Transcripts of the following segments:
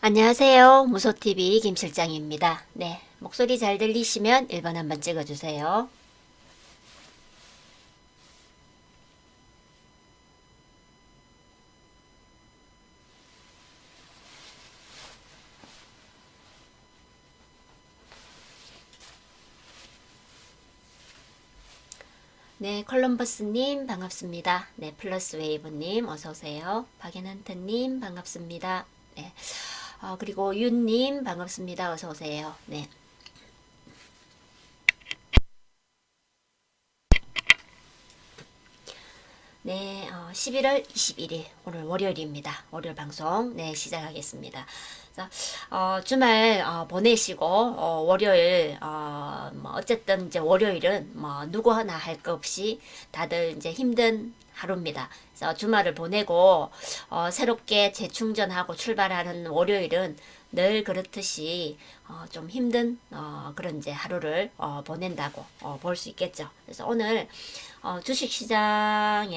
안녕하세요. 무소TV 김 실장입니다. 네, 목소리 잘 들리시면 1번 한번 찍어주세요. 네, 컬럼버스님 반갑습니다. 네, 플러스 웨이브님 어서오세요. 박연한트님 반갑습니다. 네, 그리고 윤님 반갑습니다. 어서오세요. 네. 네, 11월 21일 오늘 월요일입니다. 월요일 방송 네 시작하겠습니다. 그래서 주말 보내시고 월요일 뭐 어쨌든 이제 월요일은 뭐 누구 하나 할 거 없이 다들 이제 힘든 하루입니다. 그래서 주말을 보내고 새롭게 재충전하고 출발하는 월요일은 늘 그렇듯이 좀 힘든 그런 이제 하루를 보낸다고 볼 수 있겠죠. 그래서 오늘 주식시장에서도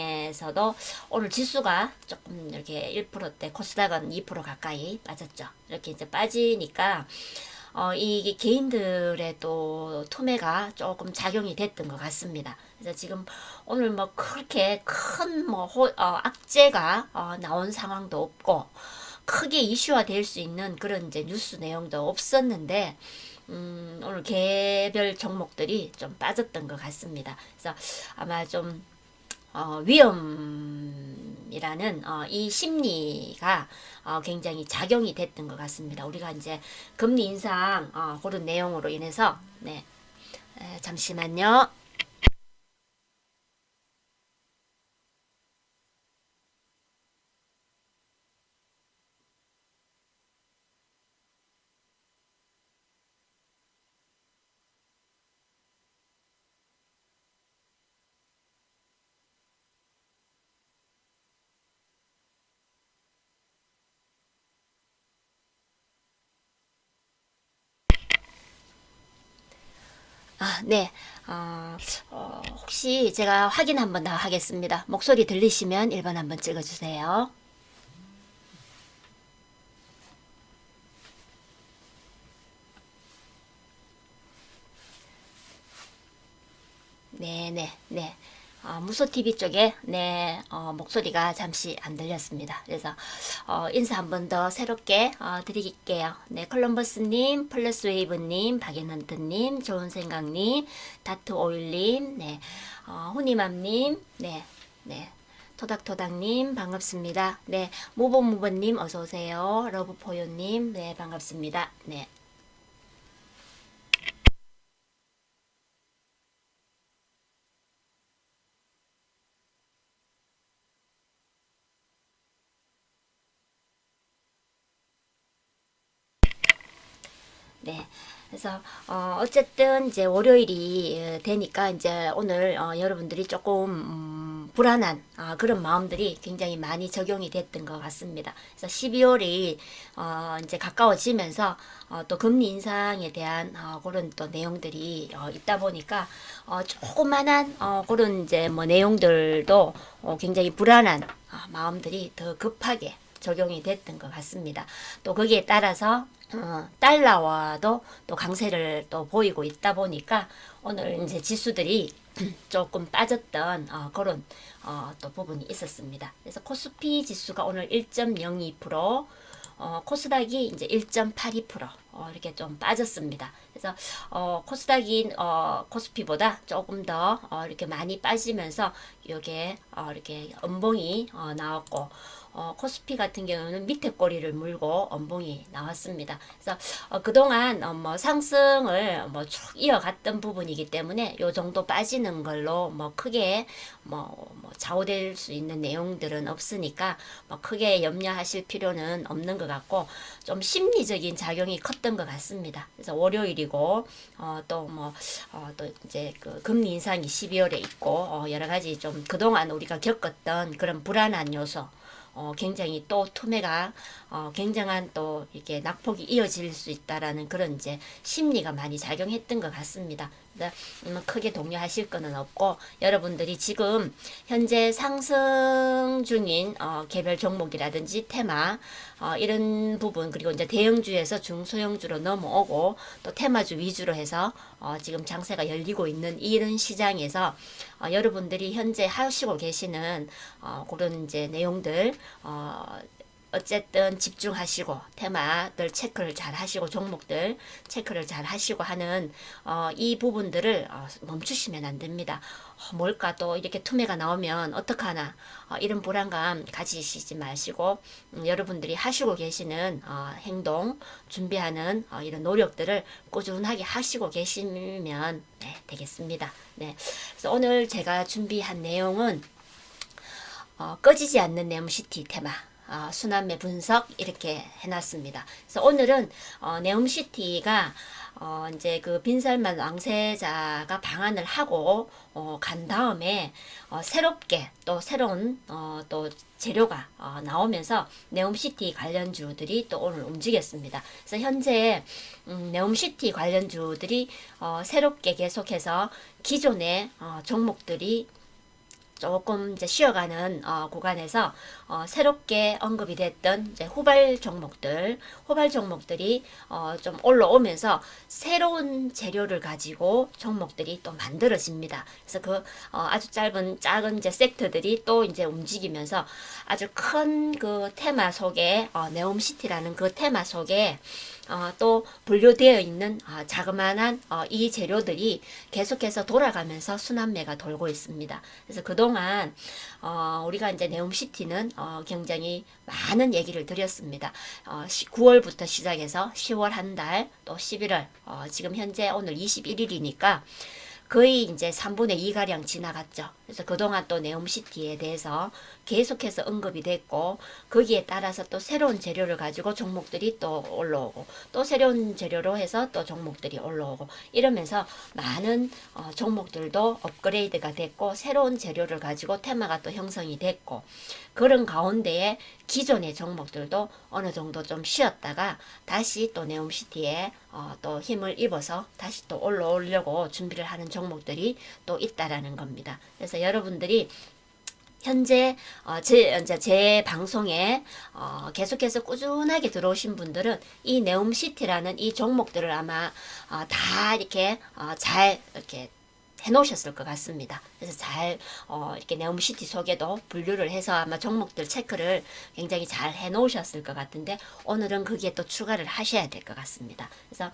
오늘 지수가 조금 이렇게 1%대 코스닥은 2% 가까이 빠졌죠. 이렇게 이제 빠지니까 이게 개인들의 또 투매가 조금 작용이 됐던 것 같습니다. 그래서 지금 오늘 뭐 그렇게 큰 뭐 악재가 나온 상황도 없고 크게 이슈화 될 수 있는 그런 이제 뉴스 내용도 없었는데 오늘 개별 종목들이 좀 빠졌던 것 같습니다. 그래서 아마 좀 위험이라는 이 심리가 굉장히 작용이 됐던 것 같습니다. 우리가 이제 금리 인상 그런 내용으로 인해서 네, 잠시만요. 네. 혹시 제가 확인 한번 더 하겠습니다. 목소리 들리시면 1번 한번 찍어주세요. 네네 네. 무소TV 쪽에 목소리가 잠시 안 들렸습니다. 그래서 인사 한번 더 새롭게 드릴게요. 네, 컬럼버스님, 플러스웨이브님, 박연헌트님, 좋은생각님, 다트오일님, 네, 후니맘님, 네, 네. 토닥토닥님 반갑습니다. 네, 무보무보님 어서오세요. 러브포요님 네 반갑습니다. 네. 네. 그래서 어쨌든 이제 월요일이 되니까 이제 오늘 여러분들이 조금 불안한 그런 마음들이 굉장히 많이 적용이 됐던 것 같습니다. 그래서 12월이 이제 가까워지면서 또 금리 인상에 대한 그런 또 내용들이 있다 보니까 조그만한 그런 이제 뭐 내용들도 굉장히 불안한 마음들이 더 급하게 적용이 됐던 것 같습니다. 또 거기에 따라서 달러와도 또 강세를 또 보이고 있다 보니까 오늘 이제 지수들이 조금 빠졌던 그런 또 부분이 있었습니다. 그래서 코스피 지수가 오늘 1.02%, 코스닥이 이제 1.82% 이렇게 좀 빠졌습니다. 그래서 코스닥이 코스피보다 조금 더 이렇게 많이 빠지면서 이게 이렇게 음봉이 나왔고 코스피 같은 경우는 밑에 꼬리를 물고 음봉이 나왔습니다. 그래서 그동안 뭐 상승을 뭐 쭉 이어갔던 부분이기 때문에 요 정도 빠지는 걸로 뭐 크게 뭐 좌우될 수 있는 내용들은 없으니까 뭐 크게 염려하실 필요는 없는 것 같고 좀 심리적인 작용이 컸던 것 같습니다. 그래서 월요일이고 또 이제 그 금리 인상이 12월에 있고 여러 가지 좀 그동안 우리가 겪었던 그런 불안한 요소 굉장히 또 투매가 굉장한 또 이렇게 낙폭이 이어질 수 있다라는 그런 이제 심리가 많이 작용했던 것 같습니다. 크게 동요하실 거는 없고, 여러분들이 지금 현재 상승 중인 개별 종목이라든지 테마 이런 부분, 그리고 이제 대형주에서 중소형주로 넘어오고 또 테마주 위주로 해서 지금 장세가 열리고 있는 이런 시장에서 여러분들이 현재 하시고 계시는 그런 이제 내용들 어쨌든 집중하시고 테마들 체크를 잘 하시고 종목들 체크를 잘 하시고 하는 이 부분들을 멈추시면 안 됩니다. 뭘까 또 이렇게 투매가 나오면 어떡하나 이런 불안감 가지시지 마시고 여러분들이 하시고 계시는 행동 준비하는 이런 노력들을 꾸준하게 하시고 계시면 네, 되겠습니다. 네, 그래서 오늘 제가 준비한 내용은 꺼지지 않는 네옴시티 테마 순환매 분석 이렇게 해놨습니다. 그래서 오늘은 네옴시티가 이제 그 빈살만 왕세자가 방한을 하고 간 다음에 새롭게 또 새로운 또 재료가 나오면서 네옴시티 관련주들이 또 오늘 움직였습니다. 그래서 현재 네옴시티 관련주들이 새롭게 계속해서 기존의 종목들이 조금 이제 쉬어가는 구간에서 새롭게 언급이 됐던 이제 후발 종목들이 좀 올라오면서 새로운 재료를 가지고 종목들이 또 만들어집니다. 그래서 그 아주 작은 이제 섹터들이 또 이제 움직이면서 아주 큰 그 테마 속에 네옴시티라는 그 테마 속에 또 분류되어 있는 자그마한 이 재료들이 계속해서 돌아가면서 순환매가 돌고 있습니다. 그래서 그동안 우리가 이제 네옴시티는 굉장히 많은 얘기를 드렸습니다. 9월부터 시작해서 10월 한 달, 또 11월, 지금 현재 오늘 21일이니까 거의 이제 3분의 2가량 지나갔죠. 그래서 그동안 또 네옴시티에 대해서 계속해서 언급이 됐고, 거기에 따라서 또 새로운 재료를 가지고 종목들이 또 올라오고, 또 새로운 재료로 해서 또 종목들이 올라오고, 이러면서 많은 종목들도 업그레이드가 됐고, 새로운 재료를 가지고 테마가 또 형성이 됐고, 그런 가운데에 기존의 종목들도 어느 정도 좀 쉬었다가 다시 또 네옴시티에 또 힘을 입어서 다시 또 올라오려고 준비를 하는 종목들이 또 있다라는 겁니다. 그래서 여러분들이 현재 제 방송에 계속해서 꾸준하게 들어오신 분들은 이 네옴시티라는 이 종목들을 아마 다 이렇게 잘 이렇게 해놓으셨을 것 같습니다. 그래서 잘 이렇게 네옴시티 속에도 분류를 해서 아마 종목들 체크를 굉장히 잘 해놓으셨을 것 같은데, 오늘은 거기에 또 추가를 하셔야 될 것 같습니다. 그래서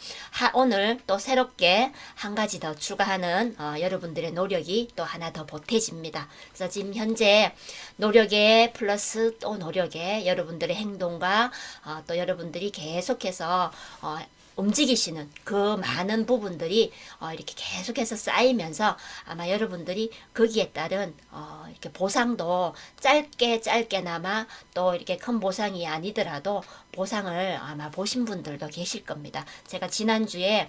오늘 또 새롭게 한 가지 더 추가하는 여러분들의 노력이 또 하나 더 보태집니다. 그래서 지금 현재 노력에 플러스 또 노력에 여러분들의 행동과 또 여러분들이 계속해서 움직이시는 그 많은 부분들이 이렇게 계속해서 쌓이면서 아마 여러분들이 거기에 따른 이렇게 보상도 짧게나마 또 이렇게 큰 보상이 아니더라도 보상을 아마 보신 분들도 계실 겁니다. 제가 지난주에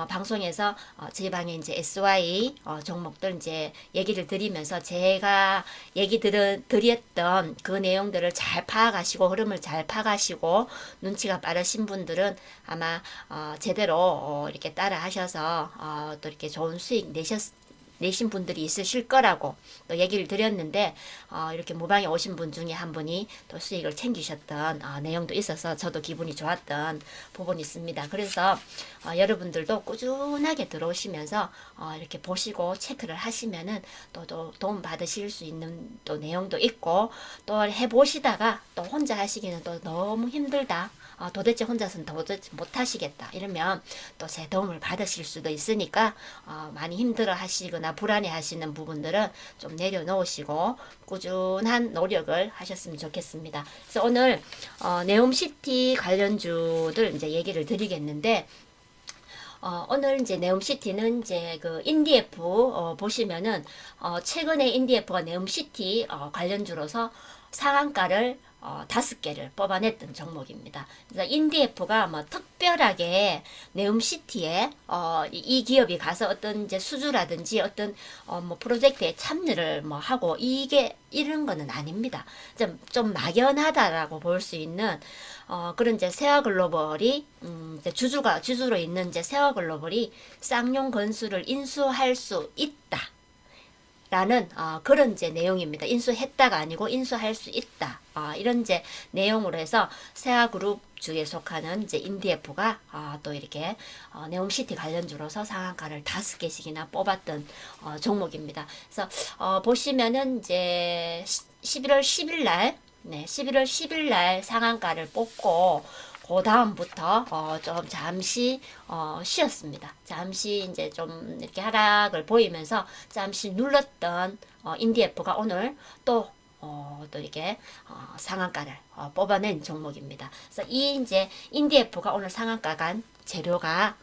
방송에서 제 방에 이제 SY 종목들 이제 얘기를 드리면서 제가 얘기 드렸던 그 내용들을 잘 파악하시고 흐름을 잘 파악하시고 눈치가 빠르신 분들은 아마 제대로 이렇게 따라 하셔서 또 이렇게 좋은 수익 내신 분들이 있으실 거라고 또 얘기를 드렸는데, 이렇게 무방에 오신 분 중에 한 분이 또 수익을 챙기셨던 내용도 있어서 저도 기분이 좋았던 부분이 있습니다. 그래서 여러분들도 꾸준하게 들어오시면서 이렇게 보시고 체크를 하시면은 또 도움 받으실 수 있는 또 내용도 있고, 또 해보시다가 또 혼자 하시기는 또 너무 힘들다, 도대체 혼자서는 도대체 못하시겠다 이러면 또 제 도움을 받으실 수도 있으니까 많이 힘들어 하시거나 불안해 하시는 부분들은 좀 내려놓으시고 꾸준한 노력을 하셨으면 좋겠습니다. 그래서 오늘 네옴시티 관련주들 이제 얘기를 드리겠는데, 오늘 이제 네옴시티는 이제 그 인디에프 보시면은 최근에 인디에프가 네옴시티 관련주로서 상한가를 5개를 뽑아냈던 종목입니다. 그래서 인디에프가 뭐 특별하게 네옴시티에 이 기업이 가서 어떤 이제 수주라든지 어떤 뭐 프로젝트에 참여를 뭐 하고 이게 이런 거는 아닙니다. 좀 막연하다라고 볼 수 있는 그런 이제 세화글로벌이 이제 주주로 있는 이제 세화글로벌이 쌍용 건수를 인수할 수 있다. 라는 그런 이제 내용입니다. 인수했다가 아니고 인수할 수 있다. 이런 이제 내용으로 해서 세아그룹 주에 속하는 이제 인디에프가 또 이렇게 네옴시티 관련주로서 상한가를 5개씩이나 뽑았던 종목입니다. 그래서 보시면은 이제 11월 10일 날 11월 10일 날 상한가를 뽑고 그 다음부터 좀 잠시 쉬었습니다. 잠시 이제 좀 이렇게 하락을 보이면서 잠시 눌렀던 인디에프가 오늘 또 이렇게 상한가를 뽑아낸 종목입니다. 그래서 이 이제 인디에프가 오늘 상한가 간 재료가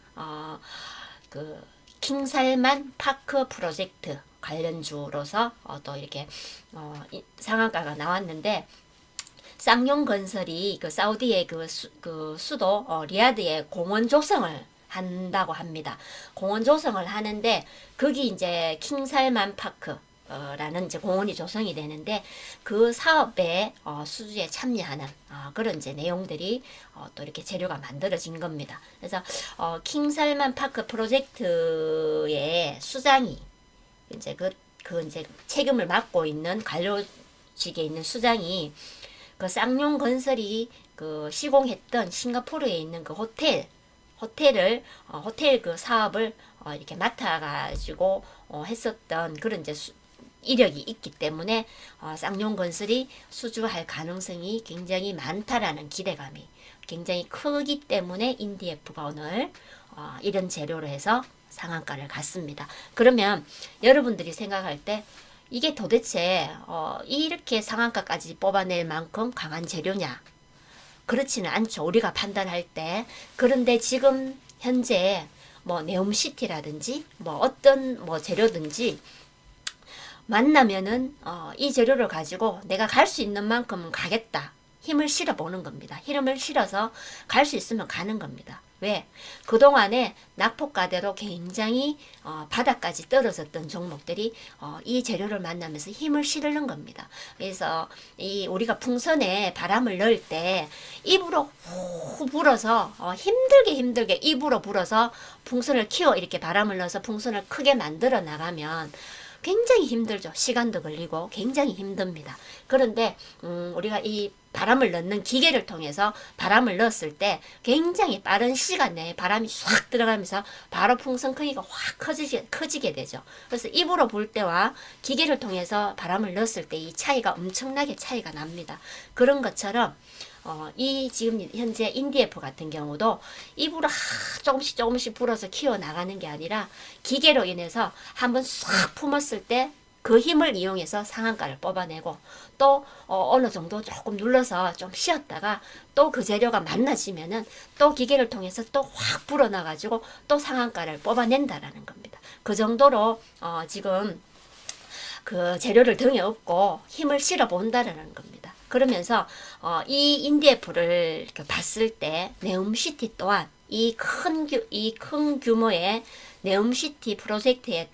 그 킹살만 파크 프로젝트 관련주로서 또 이렇게 상한가가 나왔는데. 쌍용건설이 그 사우디의 그 수도 리야드에 공원 조성을 한다고 합니다. 공원 조성을 하는데 거기 이제 킹살만 파크 라는 이제 공원이 조성이 되는데 그 사업에 수주에 참여하는 그런 이제 내용들이 또 이렇게 재료가 만들어진 겁니다. 그래서 킹살만 파크 프로젝트의 수장이 이제 그 이제 책임을 맡고 있는 관료직에 있는 수장이 그 쌍용 건설이 그 시공했던 싱가포르에 있는 그 호텔 그 사업을 이렇게 맡아가지고 했었던 그런 이제 이력이 있기 때문에 쌍용 건설이 수주할 가능성이 굉장히 많다라는 기대감이 굉장히 크기 때문에 인디에프가 오늘 이런 재료로 해서 상한가를 갔습니다. 그러면 여러분들이 생각할 때 이게 도대체 이렇게 상한가까지 뽑아낼 만큼 강한 재료냐? 그렇지는 않죠. 우리가 판단할 때. 그런데 지금 현재 뭐 네옴시티라든지 뭐 어떤 뭐 재료든지 만나면은 이 재료를 가지고 내가 갈 수 있는 만큼은 가겠다. 힘을 실어 보는 겁니다. 힘을 실어서 갈 수 있으면 가는 겁니다. 왜? 그동안에 낙폭가대로 굉장히 바닥까지 떨어졌던 종목들이 이 재료를 만나면서 힘을 실는 겁니다. 그래서 이 우리가 풍선에 바람을 넣을 때 입으로 후 불어서 힘들게 입으로 불어서 풍선을 키워 이렇게 바람을 넣어서 풍선을 크게 만들어 나가면 굉장히 힘들죠. 시간도 걸리고 굉장히 힘듭니다. 그런데 우리가 이 바람을 넣는 기계를 통해서 바람을 넣었을 때 굉장히 빠른 시간 내에 바람이 확 들어가면서 바로 풍선 크기가 확 커지게 되죠. 그래서 입으로 불 때와 기계를 통해서 바람을 넣었을 때 이 차이가 엄청나게 차이가 납니다. 그런 것처럼 이 지금 현재 인디에프 같은 경우도 입으로 조금씩 불어서 키워 나가는 게 아니라 기계로 인해서 한번 싹 품었을 때 그 힘을 이용해서 상한가를 뽑아내고 또 어느 정도 조금 눌러서 좀 쉬었다가 또 그 재료가 만나지면은 또 기계를 통해서 또 확 불어나가지고 또 상한가를 뽑아낸다라는 겁니다. 그 정도로 지금 그 재료를 등에 업고 힘을 실어 본다라는 겁니다. 그러면서 이 인디에프를 봤을 때 네옴시티 또한 이 큰 규모의 네옴시티 프로젝트에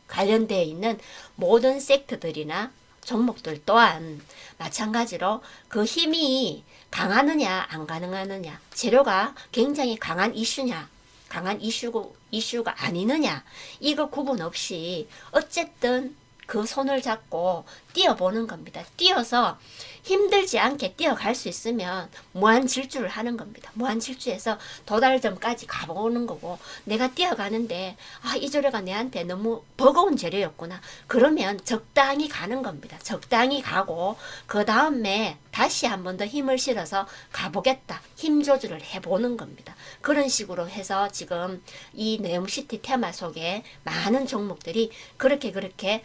관련되어 있는 모든 섹터들이나 종목들 또한 마찬가지로 그 힘이 강하느냐 안 가능하느냐 재료가 굉장히 강한 이슈냐 강한 이슈가 아니느냐 이거 구분 없이 어쨌든 그 손을 잡고 뛰어보는 겁니다. 뛰어서 힘들지 않게 뛰어갈 수 있으면 무한 질주를 하는 겁니다. 무한 질주해서 도달점까지 가보는 거고 내가 뛰어가는데 이 재료가 내한테 너무 버거운 재료였구나. 그러면 적당히 가는 겁니다. 적당히 가고 그 다음에 다시 한 번 더 힘을 실어서 가보겠다. 힘 조절을 해보는 겁니다. 그런 식으로 해서 지금 이 네옴시티 테마 속에 많은 종목들이 그렇게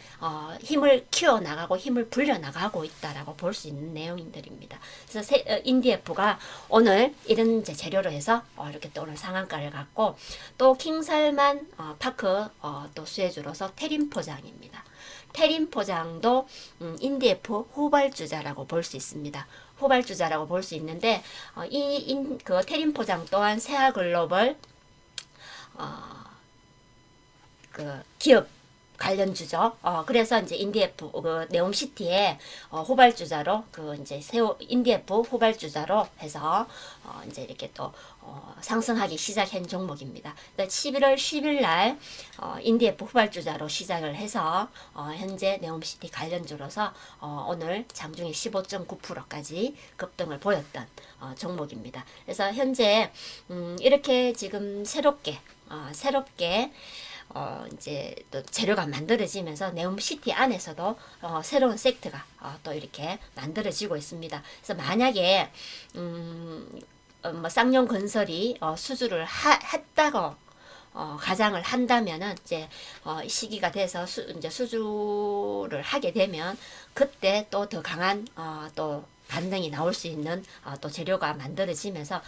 힘을 키워나가고 힘을 불려나가고 있다라고 볼 수 있는 내용들입니다. 그래서 인디에프가 오늘 이런 이제 재료로 해서 이렇게 또 오늘 상한가를 갖고 또 킹살만 파크 또 수혜주로서 테림 포장입니다. 테린 포장도 인디에프 후발주자라고 볼 수 있습니다. 후발주자라고 볼 수 있는데 그 테린 포장 또한 세아글로벌 그 기업 관련주죠. 그래서 이제 인디에프 그 네옴시티의 후발주자로 그 이제 인디에프 후발주자로 해서 이제 이렇게 또 상승하기 시작한 종목입니다. 11월 10일 날 인디에프 후발주자로 시작을 해서 현재 네옴시티 관련주로서 오늘 장중에 15.9%까지 급등을 보였던 종목입니다. 그래서 현재 이렇게 지금 새롭게 이제 또 재료가 만들어지면서 네옴시티 안에서도 새로운 섹트가 또 이렇게 만들어지고 있습니다. 그래서 만약에 뭐 쌍용건설이 수주를 했다고 가장을 한다면은 이제 시기가 돼서 이제 수주를 하게 되면 그때 또 더 강한 또 반등이 나올 수 있는 또 재료가 만들어지면서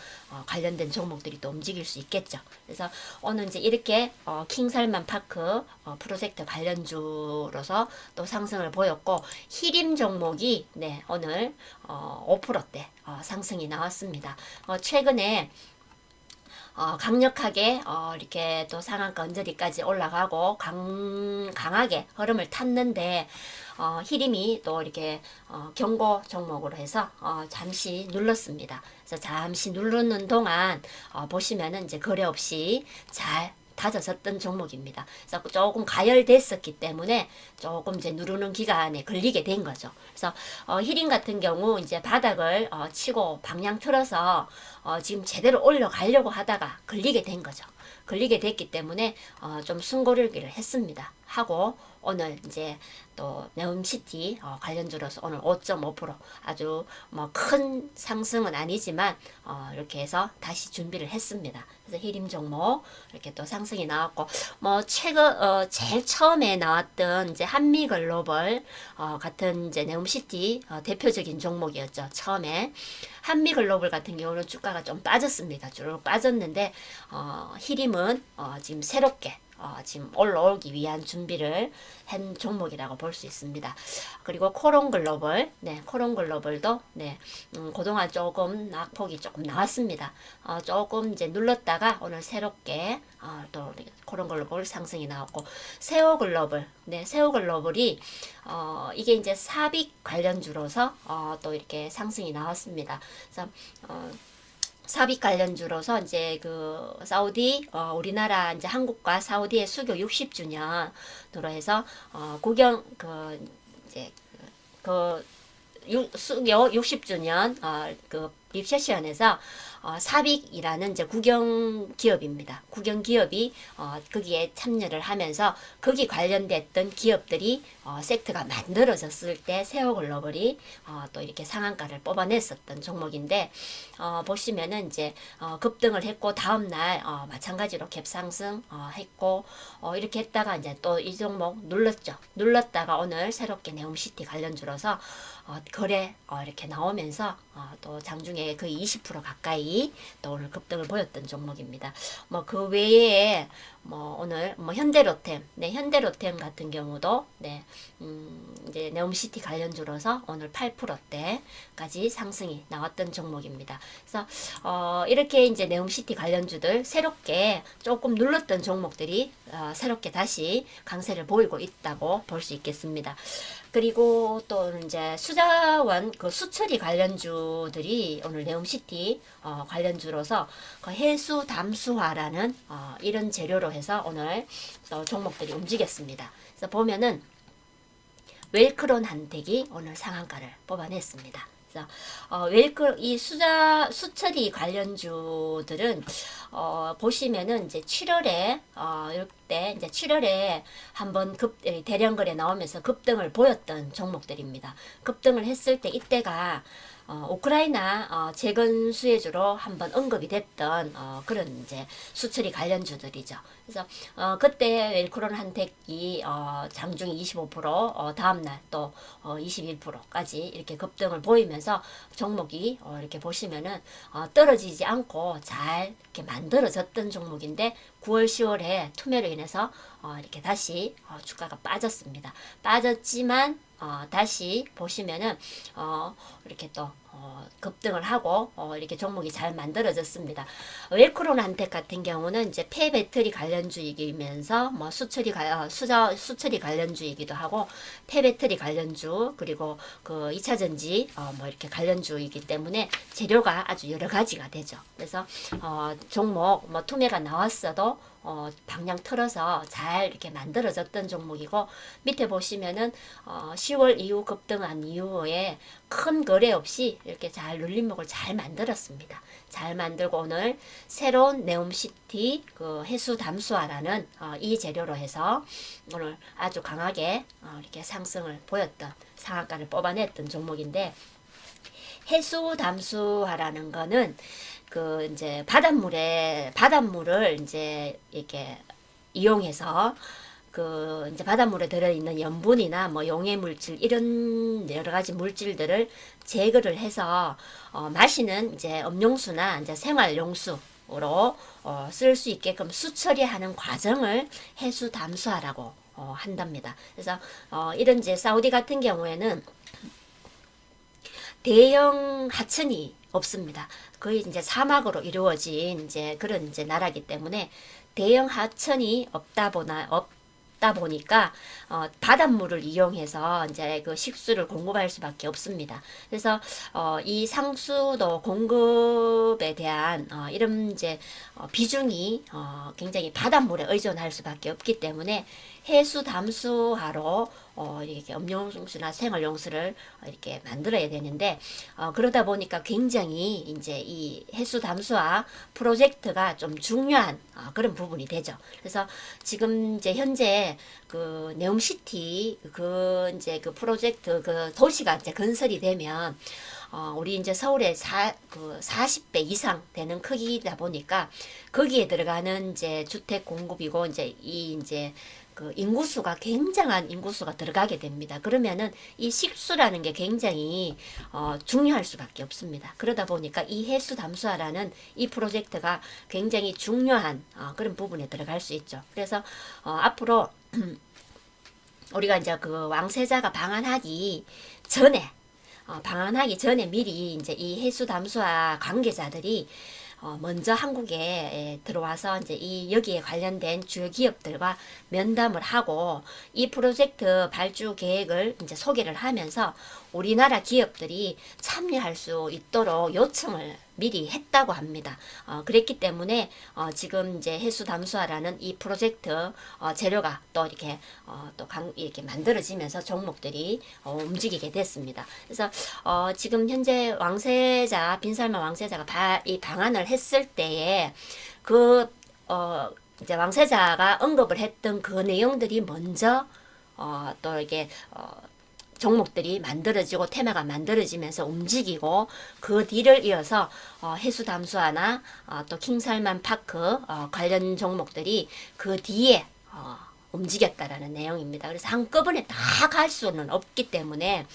관련된 종목들이 또 움직일 수 있겠죠. 그래서 오늘 이제 이렇게 킹살만 파크 프로젝트 관련주로서 또 상승을 보였고 히림 종목이 네 오늘 5%대 상승이 나왔습니다. 최근에 강력하게 이렇게 또 상한가 언저리까지 올라가고 강하게 흐름을 탔는데 히림이 또 이렇게 경고 종목으로 해서 잠시 눌렀습니다. 그래서 잠시 누르는 동안 보시면은 이제 거래 없이 잘 다져졌던 종목입니다. 그래서 조금 가열됐었기 때문에 조금 이제 누르는 기간에 걸리게 된 거죠. 그래서 히림 같은 경우 이제 바닥을 치고 방향 틀어서 지금 제대로 올라가려고 하다가 걸리게 된 거죠. 걸리게 됐기 때문에 좀 숨고르기를 했습니다. 하고 오늘 이제 또 네옴시티 관련주로서 오늘 5.5% 아주 뭐 큰 상승은 아니지만 이렇게 해서 다시 준비를 했습니다. 그래서 히림 종목 이렇게 또 상승이 나왔고 뭐 최근 제일 처음에 나왔던 이제 한미글로벌 같은 이제 네옴시티 대표적인 종목이었죠. 처음에 한미글로벌 같은 경우는 주가가 좀 빠졌습니다. 쭉 빠졌는데 히림은 지금 새롭게 지금 올라오기 위한 준비를 한 종목이라고 볼 수 있습니다. 그리고 코론글로벌, 네, 코론글로벌도 네, 그동안 조금 낙폭이 조금 나왔습니다. 조금 이제 눌렀다가 오늘 새롭게 또 코론글로벌 상승이 나왔고 세오글로벌, 네, 세오글로벌이 이게 이제 삽입 관련주로서 또 이렇게 상승이 나왔습니다. 그래서 삽입 관련주로서 이제 그 사우디 우리나라 이제 한국과 사우디의 수교 60주년으로 해서 국영 그 이제 그 수교 60주년 그 립세션에서 사빅이라는 이제 국영 기업입니다. 국영 기업이 거기에 참여를 하면서 거기 관련됐던 기업들이 섹트가 만들어졌을 때 세오글로벌이 또 이렇게 상한가를 뽑아냈었던 종목인데 보시면은 이제 급등을 했고 다음 날 마찬가지로 갭상승 했고 이렇게 했다가 이제 또 이 종목 눌렀죠. 눌렀다가 오늘 새롭게 네옴시티 관련주로서 거래 이렇게 나오면서 또 장중에 거의 20% 가까이 또 오늘 급등을 보였던 종목입니다. 뭐 그 외에 뭐 오늘 뭐 현대로템, 네, 현대로템 같은 경우도 네, 이제 네옴시티 관련주로서 오늘 8%대까지 상승이 나왔던 종목입니다. 그래서 이렇게 이제 네옴시티 관련주들 새롭게 조금 눌렀던 종목들이 새롭게 다시 강세를 보이고 있다고 볼 수 있겠습니다. 그리고 또 이제 수자원 그 수처리 관련주들이 오늘 네옴시티 관련주로서 그 해수 담수화라는 이런 재료로 해서 오늘 또 종목들이 움직였습니다. 그래서 보면은 웰크론 한택이 오늘 상한가를 뽑아냈습니다. 그래서 이 수처리 관련주들은 보시면은 이제 7월에 이때 이제 7월에 한번 대량 거래 나오면서 급등을 보였던 종목들입니다. 급등을 했을 때 이때가 우크라이나 재건 수혜주로 한번 언급이 됐던 그런 이제 수처리 관련주들이죠. 그래서 그때 웰크론 한택이 장중에 25%, 다음날 또 21%까지 이렇게 급등을 보이면서 종목이 이렇게 보시면은 떨어지지 않고 잘 이렇게 만들어졌던 종목인데 9월, 10월에 투매로 인해서 이렇게 다시 주가가 빠졌습니다. 빠졌지만 다시 보시면은 이렇게 또 급등을 하고 이렇게 종목이 잘 만들어졌습니다. 웰크론 한택 같은 경우는 이제 폐배터리 관련주이면서 뭐 수처리 관련주이기도 하고 폐배터리 관련주 그리고 그 2차 전지 뭐 이렇게 관련주이기 때문에 재료가 아주 여러 가지가 되죠. 그래서 종목 뭐 투매가 나왔어도 방향 틀어서 잘 이렇게 만들어졌던 종목이고 밑에 보시면은 10월 이후 급등한 이후에 큰 거래 없이 이렇게 잘 눌림목을 잘 만들었습니다. 잘 만들고 오늘 새로운 네옴시티 그 해수 담수화라는 이 재료로 해서 오늘 아주 강하게 이렇게 상승을 보였던 상한가를 뽑아냈던 종목인데 해수 담수화라는 거는 그 이제 바닷물을 이제 이렇게 이용해서 그 이제 바닷물에 들어있는 염분이나 뭐 용해 물질 이런 여러 가지 물질들을 제거를 해서 마시는 이제 음용수나 이제 생활용수로 쓸 수 있게끔 수처리하는 과정을 해수 담수화라고 한답니다. 그래서 이런 이제 사우디 같은 경우에는 대형 하천이 없습니다. 거의 이제 사막으로 이루어진 이제 그런 이제 나라기 때문에 대형 하천이 없다 보니까 바닷물을 이용해서 이제 그 식수를 공급할 수밖에 없습니다. 그래서 이 상수도 공급에 대한 이런 이제 비중이 굉장히 바닷물에 의존할 수밖에 없기 때문에 해수 담수화로 이렇게 음용수나 생활용수를 이렇게 만들어야 되는데 그러다 보니까 굉장히 이제 이 해수 담수화 프로젝트가 좀 중요한 그런 부분이 되죠. 그래서 지금 이제 현재 그 네옴시티 그 이제 그 프로젝트 그 도시가 이제 건설이 되면 우리 이제 서울에 40배 이상 되는 크기다 보니까 거기에 들어가는 이제 주택 공급이고 이제 그 인구수가 굉장한 인구수가 들어가게 됩니다. 그러면은 이 식수라는 게 굉장히 중요할 수밖에 없습니다. 그러다 보니까 이 해수 담수화라는 이 프로젝트가 굉장히 중요한 그런 부분에 들어갈 수 있죠. 그래서 앞으로 우리가 이제 그 왕세자가 방한하기 전에 미리 이제 이 해수 담수화 관계자들이 먼저 한국에 들어와서 이제 여기에 관련된 주요 기업들과 면담을 하고 이 프로젝트 발주 계획을 이제 소개를 하면서 우리나라 기업들이 참여할 수 있도록 요청을 미리 했다고 합니다. 그랬기 때문에 지금 이제 해수 담수화라는 이 프로젝트 재료가 또 이렇게 이렇게 만들어지면서 종목들이 움직이게 됐습니다. 그래서 지금 현재 빈살만 왕세자가 이 방안을 했을 때에 이제 왕세자가 언급을 했던 그 내용들이 먼저 또 이게 종목들이 만들어지고 테마가 만들어지면서 움직이고 그 뒤를 이어서 해수 담수화나 또 킹살만 파크 관련 종목들이 그 뒤에 움직였다라는 내용입니다. 그래서 한꺼번에 다 갈 수는 없기 때문에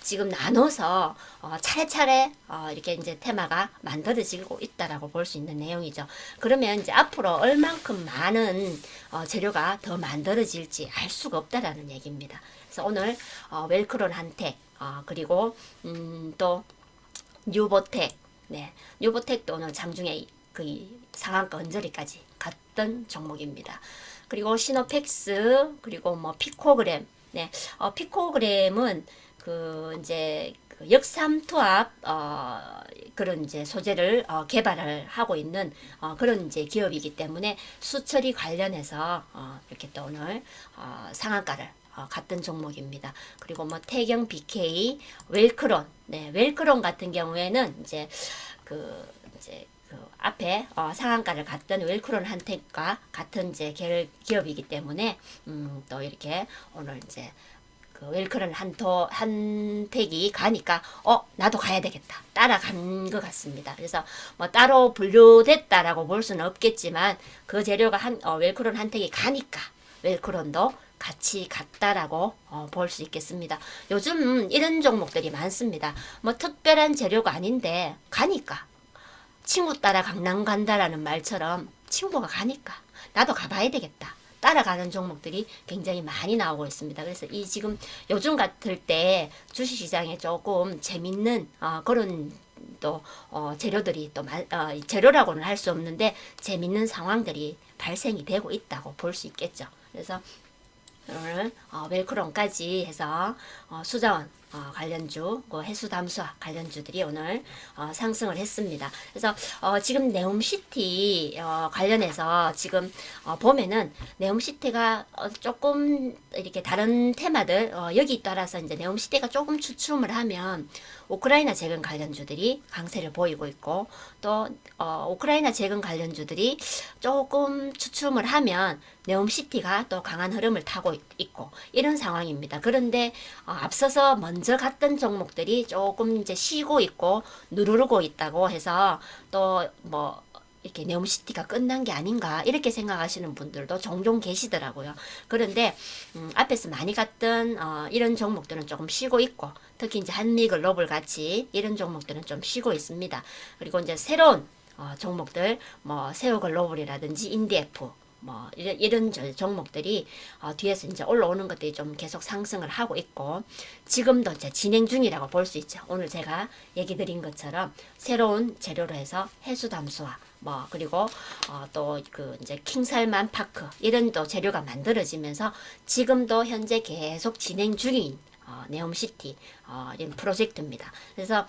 지금 나눠서 차례차례 이렇게 이제 테마가 만들어지고 있다라고 볼 수 있는 내용이죠. 그러면 이제 앞으로 얼만큼 많은 재료가 더 만들어질지 알 수가 없다라는 얘기입니다. 그래서 오늘 웰크론 한택 그리고 또 뉴보텍 뉴보텍도 오늘 장중에 그 상한가 언저리까지 갔던 종목입니다. 그리고 시노펙스 그리고 뭐 피코그램 피코그램은 그 이제 그 역삼투압 그런 이제 소재를 개발을 하고 있는 그런 이제 기업이기 때문에 수처리 관련해서 이렇게 또 오늘 상한가를 같은 종목입니다. 그리고 뭐 태경 BK 웰크론 웰크론 같은 경우에는 이제 그 앞에 상한가를 갔던 웰크론 한택과 같은 이제 기업이기 때문에 또 이렇게 오늘 이제 그 웰크런 한택이 가니까 나도 가야 되겠다 따라간 것 같습니다. 그래서 뭐 따로 분류됐다라고 볼 수는 없겠지만 그 재료가 웰크론 한택이 가니까 웰크론도 같이 갔다라고 볼 수 있겠습니다. 요즘 이런 종목들이 많습니다. 뭐 특별한 재료가 아닌데 가니까 친구 따라 강남 간다라는 말처럼 친구가 가니까 나도 가봐야 되겠다 따라가는 종목들이 굉장히 많이 나오고 있습니다. 그래서 이 지금 요즘 같을 때 주식시장에 조금 재밌는 그런 또 재료들이 또 재료라고는 할 수 없는데 재밌는 상황들이 발생이 되고 있다고 볼 수 있겠죠. 그래서 오늘 웰크론까지 해서 수자원 관련주, 해수담수화 관련주들이 오늘 상승을 했습니다. 그래서 지금 네옴시티 관련해서 지금 보면은 네옴시티가 조금 이렇게 다른 테마들 여기 따라서 이제 네옴시티가 조금 추춤을 하면 우크라이나 재건 관련주들이 강세를 보이고 있고 또 우크라이나 재건 관련주들이 조금 추춤을 하면 네옴시티가 또 강한 흐름을 타고 있고 이런 상황입니다. 그런데 앞서서 먼저 갔던 종목들이 조금 이제 쉬고 있고 누르고 있다고 해서 또 뭐 이렇게 네옴시티가 끝난 게 아닌가 이렇게 생각하시는 분들도 종종 계시더라고요. 그런데 앞에서 많이 갔던 이런 종목들은 조금 쉬고 있고 특히 이제 한미글로벌 같이 이런 종목들은 좀 쉬고 있습니다. 그리고 이제 새로운 종목들 뭐 세우글로벌이라든지 인디에프 뭐 이런 종목들이 뒤에서 이제 올라오는 것들이 좀 계속 상승을 하고 있고 지금도 이제 진행 중이라고 볼 수 있죠. 오늘 제가 얘기 드린 것처럼 새로운 재료로 해서 해수담수화 뭐 그리고 또 그 이제 킹살만 파크 이런 또 재료가 만들어지면서 지금도 현재 계속 진행 중인 네옴시티 이런 프로젝트입니다. 그래서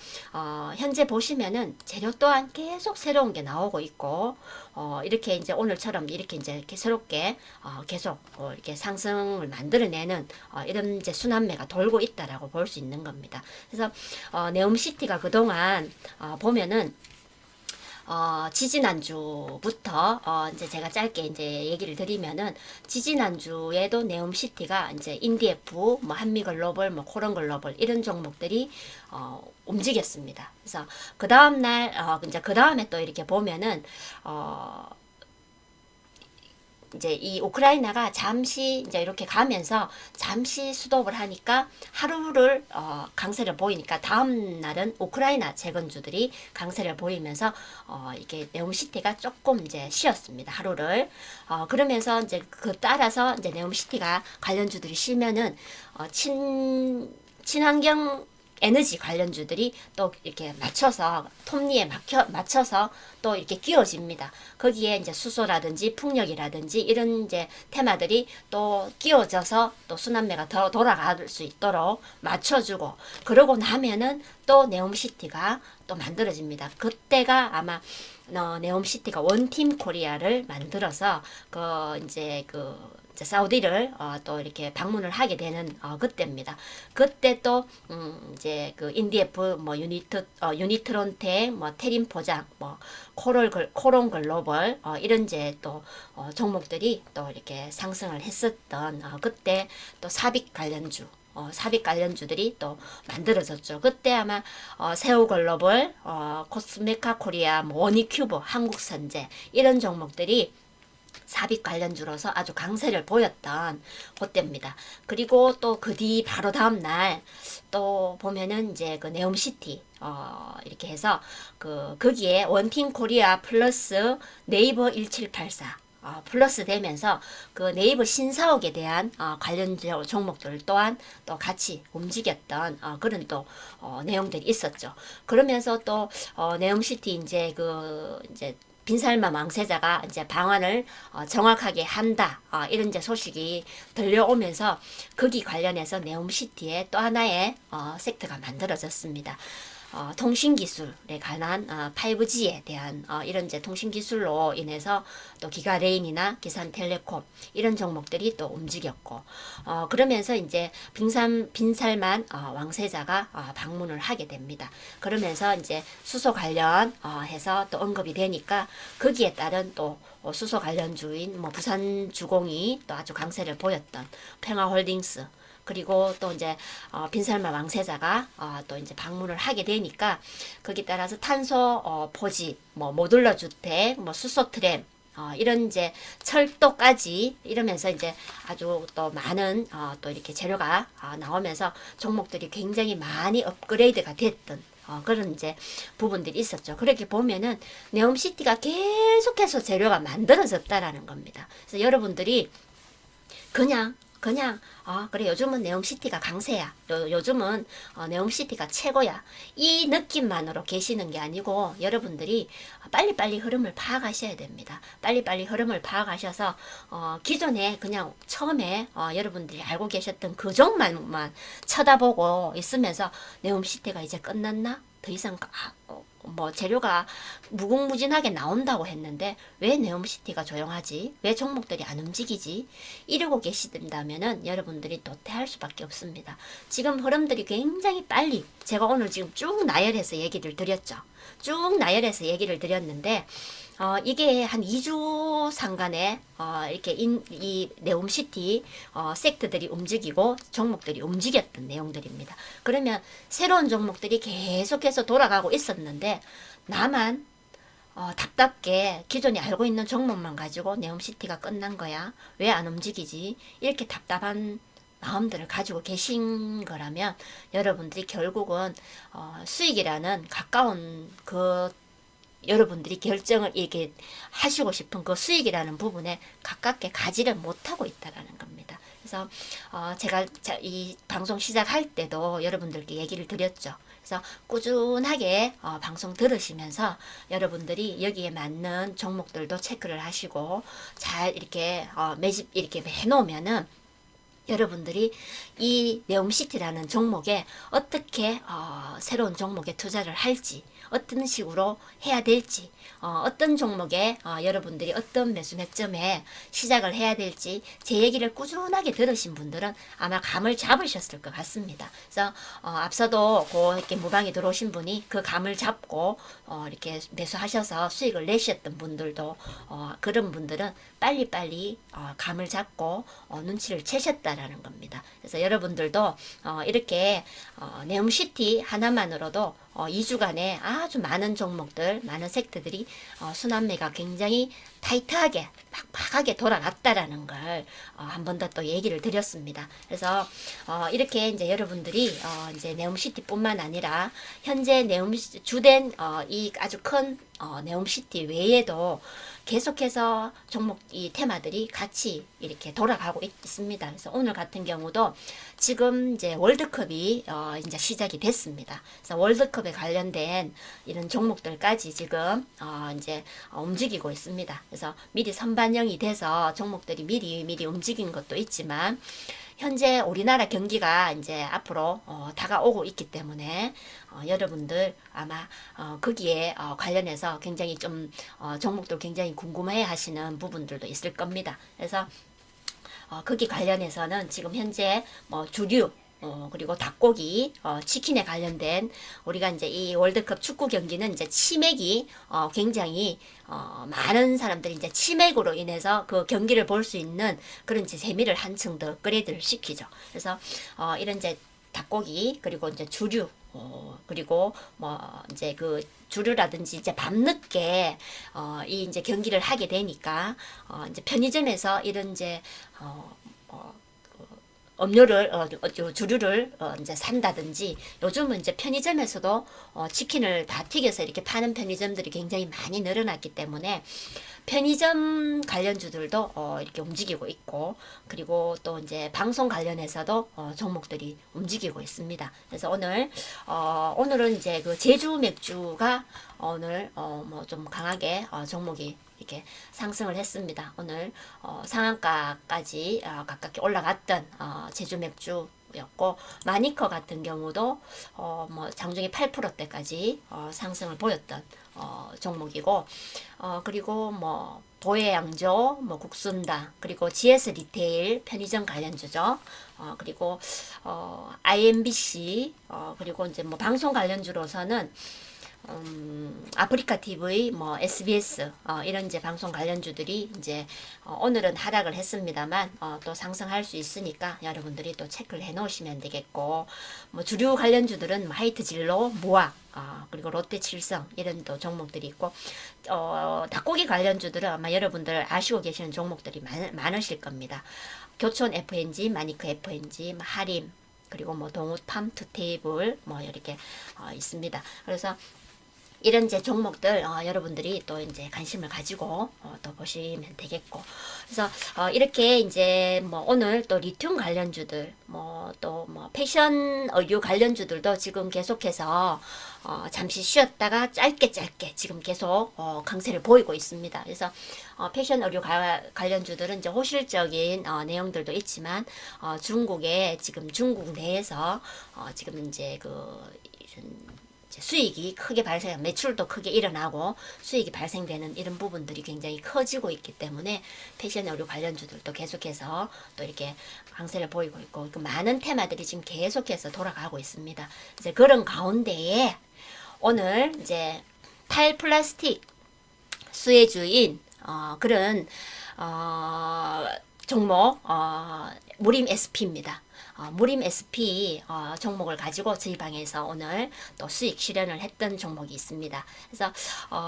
현재 보시면은 재료 또한 계속 새로운 게 나오고 있고 이렇게 이제 오늘처럼 이렇게 이제 이렇게 새롭게 계속 이렇게 상승을 만들어내는 이런 이제 순환매가 돌고 있다라고 볼 수 있는 겁니다. 그래서 네옴시티가 그동안 보면은 지지난주부터 이제 제가 짧게 이제 얘기를 드리면은 지지난주에도 네옴시티가 이제 인디에프, 뭐 한미글로벌, 뭐 코런글로벌 이런 종목들이 움직였습니다. 그래서 그 다음 날 이제 그 다음에 또 이렇게 보면은 이제 이 우크라이나가 잠시 이제 이렇게 가면서 잠시 스톱을 하니까 하루를 강세를 보이니까 다음 날은 우크라이나 재건주들이 강세를 보이면서 이게 네옴시티가 조금 이제 쉬었습니다. 하루를 그러면서 이제 그 따라서 이제 네옴시티가 관련주들이 쉬면은 친환경 에너지 관련주들이 또 이렇게 맞춰서 톱니에 맞춰서 또 이렇게 끼워집니다. 거기에 이제 수소라든지 풍력이라든지 이런 이제 테마들이 또 끼워져서 또 순환매가 더 돌아갈 수 있도록 맞춰주고 그러고 나면은 또 네옴시티가 또 만들어집니다. 그때가 아마 네옴시티가 원팀 코리아를 만들어서 이제 사우디를 또 이렇게 방문을 하게 되는 그때입니다. 그때 또 이제 그 인디에프 뭐 유니트론텍 뭐 테린 포장 뭐 코론 글로벌 이런 이제 또 종목들이 또 이렇게 상승을 했었던 그때 또 삽입 관련주들이 또 만들어졌죠. 그때 아마 세우글로벌, 코스메카 코리아, 뭐 원익큐브, 한국선제 이런 종목들이 삽입 관련주로서 아주 강세를 보였던 그때입니다. 그리고 또 그 뒤 바로 다음 날 또 보면은 이제 그 네옴시티 이렇게 해서 거기에 원팀 코리아 플러스 네이버 1784 플러스 되면서 그 네이버 신사옥에 대한 관련 종목들 또한 또 같이 움직였던 그런 또 내용들이 있었죠. 그러면서 또 네옴시티 이제 빈살마 왕세자가 이제 방안을 정확하게 한다 이런 이제 소식이 들려오면서 거기 관련해서 네옴시티에 또 하나의 섹터가 만들어졌습니다. 통신기술에 관한 5G에 대한 이런 이제 통신기술로 인해서 또 기가레인이나 기산텔레콤 이런 종목들이 또 움직였고 그러면서 이제 빈살만 왕세자가 방문을 하게 됩니다. 그러면서 이제 수소 관련 해서 또 언급이 되니까 거기에 따른 또 수소 관련주인 뭐 부산주공이 또 아주 강세를 보였던 평화홀딩스 그리고 또 이제 빈살마 왕세자가 또 이제 방문을 하게 되니까 거기 따라서 탄소 포집, 뭐 모듈러 주택, 뭐 수소 트램 이런 이제 철도까지 이러면서 이제 아주 또 많은 또 이렇게 재료가 나오면서 종목들이 굉장히 많이 업그레이드가 됐던 그런 이제 부분들이 있었죠. 그렇게 보면은 네옴시티가 계속해서 재료가 만들어졌다라는 겁니다. 그래서 여러분들이 그냥 그래 요즘은 네옴시티가 강세야. 요즘은 네옴시티가 최고야. 이 느낌만으로 계시는 게 아니고 여러분들이 빨리빨리 흐름을 파악하셔야 됩니다. 빨리빨리 흐름을 파악하셔서 기존에 그냥 처음에 여러분들이 알고 계셨던 그 종만 쳐다보고 있으면서 네옴시티가 이제 끝났나? 더 이상 뭐 재료가 무궁무진하게 나온다고 했는데 왜 네옴시티가 조용하지? 왜 종목들이 안 움직이지? 이러고 계시다면은 여러분들이 도태할 수밖에 없습니다. 지금 흐름들이 굉장히 빨리 제가 오늘 지금 쭉 나열해서 얘기를 드렸죠. 쭉 나열해서 얘기를 드렸는데 이게 한 2주 상간에 이렇게 이 네옴시티 섹트들이 움직이고 종목들이 움직였던 내용들입니다. 그러면 새로운 종목들이 계속해서 돌아가고 있었는데 나만 답답게 기존에 알고 있는 종목만 가지고 네옴시티가 끝난 거야. 왜 안 움직이지? 이렇게 답답한 마음들을 가지고 계신 거라면 여러분들이 결국은 수익이라는 가까운 그 여러분들이 결정을 이렇게 하시고 싶은 그 수익이라는 부분에 가깝게 가지를 못하고 있다라는 겁니다. 그래서 제가 이 방송 시작할 때도 여러분들께 얘기를 드렸죠. 그래서 꾸준하게 방송 들으시면서 여러분들이 여기에 맞는 종목들도 체크를 하시고 잘 이렇게 매집 이렇게 해놓으면은 여러분들이 이 네옴시티라는 종목에 어떻게 새로운 종목에 투자를 할지 어떤 식으로 해야 될지 어떤 종목에 여러분들이 어떤 매수 맥점에 시작을 해야 될지 제 얘기를 꾸준하게 들으신 분들은 아마 감을 잡으셨을 것 같습니다. 그래서 앞서도 이렇게 무방에 들어오신 분이 그 감을 잡고 이렇게 매수하셔서 수익을 내셨던 분들도 그런 분들은 빨리빨리 감을 잡고 눈치를 채셨다라는 겁니다. 그래서 여러분들도 이렇게 네옴시티 하나만으로도 2주간에 아주 많은 종목들, 많은 섹터들이 순환매가 굉장히 타이트하게 팍팍하게 돌아갔다라는 걸 한 번 더 또 얘기를 드렸습니다. 그래서 이렇게 이제 여러분들이 이제 네옴시티뿐만 아니라 현재 네옴시티 주된 이 아주 큰 네옴시티 외에도 계속해서 종목 이 테마들이 같이 이렇게 돌아가고 있습니다. 그래서 오늘 같은 경우도 지금 이제 월드컵이 이제 시작이 됐습니다. 그래서 월드컵에 관련된 이런 종목들까지 지금 이제 움직이고 있습니다. 그래서 미리 선반영이 돼서 종목들이 미리 움직인 것도 있지만 현재 우리나라 경기가 이제 앞으로 다가오고 있기 때문에 여러분들 아마 거기에 관련해서 굉장히 좀 종목들 굉장히 궁금해 하시는 부분들도 있을 겁니다. 그래서 거기 관련해서는 지금 현재 뭐 주류 그리고 닭고기, 치킨에 관련된 우리가 이제 이 월드컵 축구 경기는 이제 치맥이 굉장히 많은 사람들이 이제 치맥으로 인해서 그 경기를 볼 수 있는 그런 이제 재미를 한층 더 업그레이드를 시키죠. 그래서 이런 이제 닭고기 그리고 이제 주류 그리고 뭐 이제 그 주류라든지 이제 밤늦게 이 이제 경기를 하게 되니까 이제 편의점에서 이런 이제 음료를 주류를 이제 산다든지 요즘은 이제 편의점에서도 치킨을 다 튀겨서 이렇게 파는 편의점들이 굉장히 많이 늘어났기 때문에 편의점 관련주들도 이렇게 움직이고 있고 그리고 또 이제 방송 관련해서도 종목들이 움직이고 있습니다. 그래서 오늘은 이제 그 제주 맥주가 오늘 뭐 좀 강하게 종목이 이렇게 상승을 했습니다. 오늘 상한가까지 가깝게 올라갔던 제주 맥주였고 마니커 같은 경우도 뭐 장중에 8%대까지 상승을 보였던 종목이고 그리고 뭐 도해양조, 뭐 국순당, 그리고 GS 리테일 편의점 관련주죠. 그리고 IMBC, 그리고 이제 뭐 방송 관련주로서는 아프리카 TV, 뭐 SBS 이런 이제 방송 관련주들이 이제 오늘은 하락을 했습니다만 또 상승할 수 있으니까 여러분들이 또 체크를 해 놓으시면 되겠고, 뭐 주류 관련주들은 뭐 하이트 진로, 무학, 그리고 롯데 칠성 이런 또 종목들이 있고, 닭고기 관련주들은 아마 여러분들 아시고 계시는 종목들이 많으실 겁니다. 교촌 FNG, 마니크 FNG, 하림, 그리고 뭐 동우팜, 투테이블 뭐 이렇게 있습니다. 그래서 이런 이제 종목들 여러분들이 또 이제 관심을 가지고 또 보시면 되겠고, 그래서 이렇게 이제 뭐 오늘 또 리튬 관련주들, 뭐 또 뭐 패션 의류 관련주들도 지금 계속해서 잠시 쉬었다가 짧게 지금 계속 강세를 보이고 있습니다. 그래서 패션 의류 관련주들은 이제 호실적인 내용들도 있지만 중국의 지금 중국 내에서 지금 이제 수익이 크게 발생, 매출도 크게 일어나고 수익이 발생되는 이런 부분들이 굉장히 커지고 있기 때문에 패션 의류 관련주들도 계속해서 또 이렇게 강세를 보이고 있고, 많은 테마들이 지금 계속해서 돌아가고 있습니다. 이제 그런 가운데에 오늘 이제 탈플라스틱 수혜주인 그런 종목 무림 SP입니다. 무림 SP 종목을 가지고 저희 방에서 오늘 또 수익 실현을 했던 종목이 있습니다. 그래서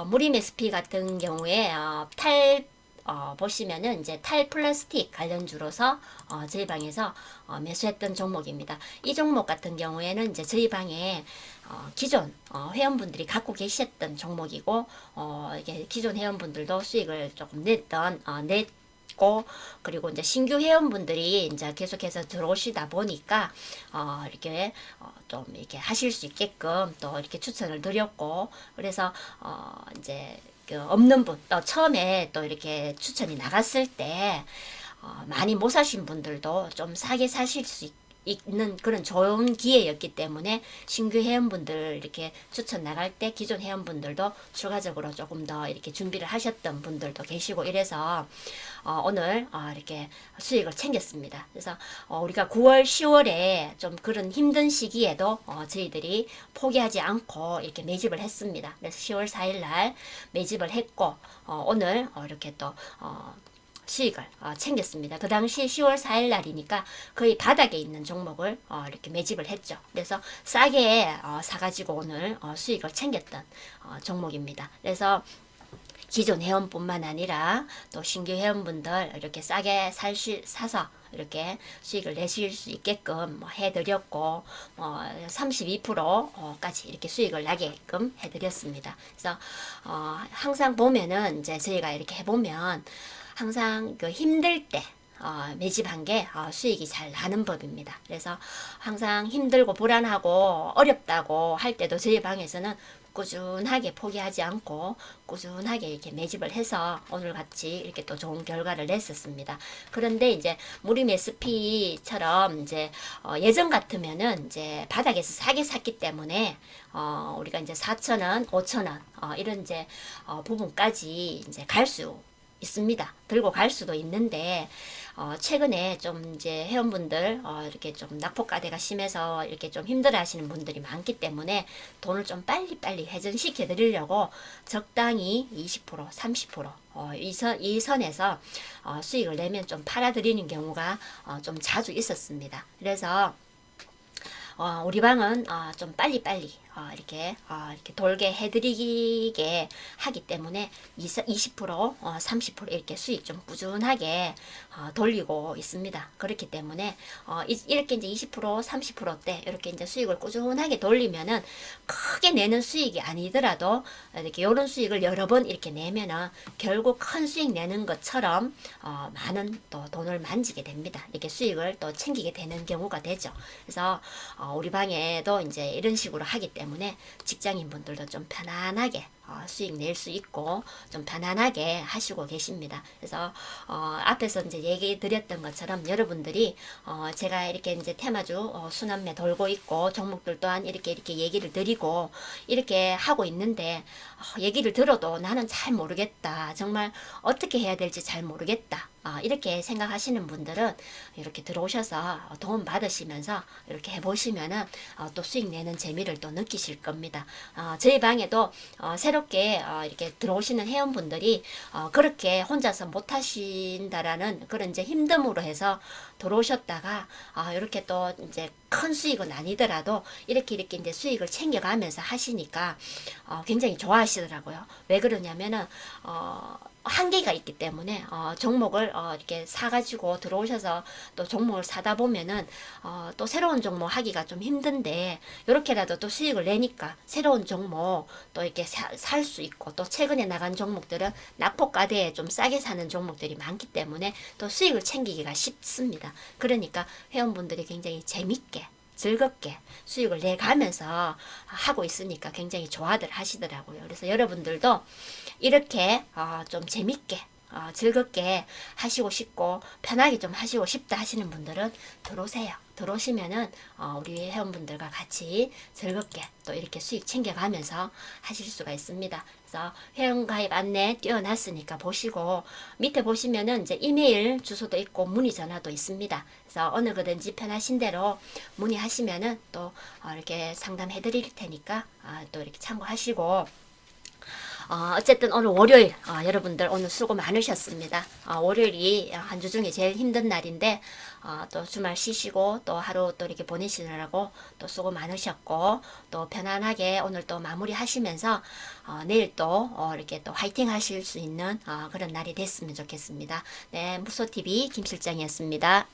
무림 SP 같은 경우에 보시면은 이제 탈플라스틱 관련주로서 저희 방에서 매수했던 종목입니다. 이 종목 같은 경우에는 이제 저희 방에 기존 회원분들이 갖고 계셨던 종목이고, 이게 기존 회원분들도 수익을 조금 냈고, 그리고 이제 신규 회원분들이 이제 계속해서 들어오시다 보니까 이렇게 좀 이렇게 하실 수 있게끔 또 이렇게 추천을 드렸고, 그래서 이제 없는 분, 또 처음에 또 이렇게 추천이 나갔을 때 많이 못 사신 분들도 좀 싸게 사실 수 있는 그런 좋은 기회였기 때문에 신규 회원분들 이렇게 추천 나갈 때 기존 회원분들도 추가적으로 조금 더 이렇게 준비를 하셨던 분들도 계시고 이래서 오늘 이렇게 수익을 챙겼습니다. 그래서 우리가 9월, 10월에 좀 그런 힘든 시기에도 저희들이 포기하지 않고 이렇게 매집을 했습니다. 그래서 10월 4일 날 매집을 했고, 오늘 이렇게 또 수익을 챙겼습니다. 그 당시 10월 4일 날이니까 거의 바닥에 있는 종목을 이렇게 매집을 했죠. 그래서 싸게 사가지고 오늘 수익을 챙겼던 종목입니다. 그래서 기존 회원뿐만 아니라 또 신규 회원분들 이렇게 싸게 사서 이렇게 수익을 내실 수 있게끔 해드렸고, 32%까지 이렇게 수익을 나게끔 해드렸습니다. 그래서 항상 보면은 이제 저희가 이렇게 해보면 항상 힘들 때 매집한 게 수익이 잘 나는 법입니다. 그래서 항상 힘들고 불안하고 어렵다고 할 때도 저희 방에서는 꾸준하게 포기하지 않고 꾸준하게 이렇게 매집을 해서 오늘 같이 이렇게 또 좋은 결과를 냈었습니다. 그런데 이제 무림 SP처럼 이제 예전 같으면은 이제 바닥에서 싸게 샀기 때문에 우리가 이제 4,000원, 5,000원 이런 이제 부분까지 이제 갈 수 있습니다. 들고 갈 수도 있는데 최근에 좀 이제 회원분들 이렇게 좀 낙폭과대가 심해서 이렇게 좀 힘들어하시는 분들이 많기 때문에 돈을 좀 빨리빨리 회전시켜 드리려고 적당히 20%, 30% 이 선에서 수익을 내면 좀 팔아드리는 경우가 좀 자주 있었습니다. 그래서 우리 방은 좀 빨리빨리 이렇게 돌게 해드리게 하기 때문에 20%, 30% 이렇게 수익 좀 꾸준하게 돌리고 있습니다. 그렇기 때문에 이렇게 이제 20%, 30%대 이렇게 이제 수익을 꾸준하게 돌리면은 크게 내는 수익이 아니더라도 이렇게 이런 수익을 여러 번 이렇게 내면은 결국 큰 수익 내는 것처럼 많은 또 돈을 만지게 됩니다. 이렇게 수익을 또 챙기게 되는 경우가 되죠. 그래서 우리 방에도 이제 이런 식으로 하기 때문에 직장인 분들도 좀 편안하게 수익 낼 수 있고 좀 편안하게 하시고 계십니다. 그래서 앞에서 이제 얘기 드렸던 것처럼 여러분들이 제가 이렇게 이제 테마주 순환매 돌고 있고 종목들 또한 이렇게 얘기를 드리고 이렇게 하고 있는데 얘기를 들어도 나는 잘 모르겠다. 정말 어떻게 해야 될지 잘 모르겠다. 이렇게 생각하시는 분들은 이렇게 들어오셔서 도움 받으시면서 이렇게 해보시면은 또 수익 내는 재미를 또 느끼실 겁니다. 저희 방에도 새롭게 이렇게 들어오시는 회원분들이 그렇게 혼자서 못 하신다라는 그런 이제 힘듦으로 해서 들어오셨다가 이렇게 또 이제 큰 수익은 아니더라도 이렇게 이제 수익을 챙겨가면서 하시니까 굉장히 좋아하시더라고요. 왜 그러냐면은 한계가 있기 때문에 종목을 이렇게 사가지고 들어오셔서 또 종목을 사다 보면은 또 새로운 종목 하기가 좀 힘든데 이렇게라도 또 수익을 내니까 새로운 종목 또 이렇게 살 수 있고 또 최근에 나간 종목들은 낙폭가대에 좀 싸게 사는 종목들이 많기 때문에 또 수익을 챙기기가 쉽습니다. 그러니까 회원분들이 굉장히 재밌게 즐겁게 수익을 내가면서 하고 있으니까 굉장히 좋아들 하시더라고요. 그래서 여러분들도 이렇게 좀 재밌게 즐겁게 하시고 싶고 편하게 좀 하시고 싶다 하시는 분들은 들어오세요. 들어오시면은 우리 회원분들과 같이 즐겁게 또 이렇게 수익 챙겨가면서 하실 수가 있습니다. 그래서 회원가입 안내 띄워놨으니까 보시고 밑에 보시면은 이제 이메일 주소도 있고 문의 전화도 있습니다. 그래서 어느 거든지 편하신 대로 문의하시면은 또 이렇게 상담해 드릴 테니까 또 이렇게 참고하시고 어쨌든 오늘 월요일 여러분들 오늘 수고 많으셨습니다. 월요일이 한 주 중에 제일 힘든 날인데 또 주말 쉬시고 또 하루 또 이렇게 보내시느라고 또 수고 많으셨고 또 편안하게 오늘 또 마무리 하시면서 내일 또 이렇게 또 화이팅 하실 수 있는 그런 날이 됐으면 좋겠습니다. 네, 무소TV 김 실장이었습니다.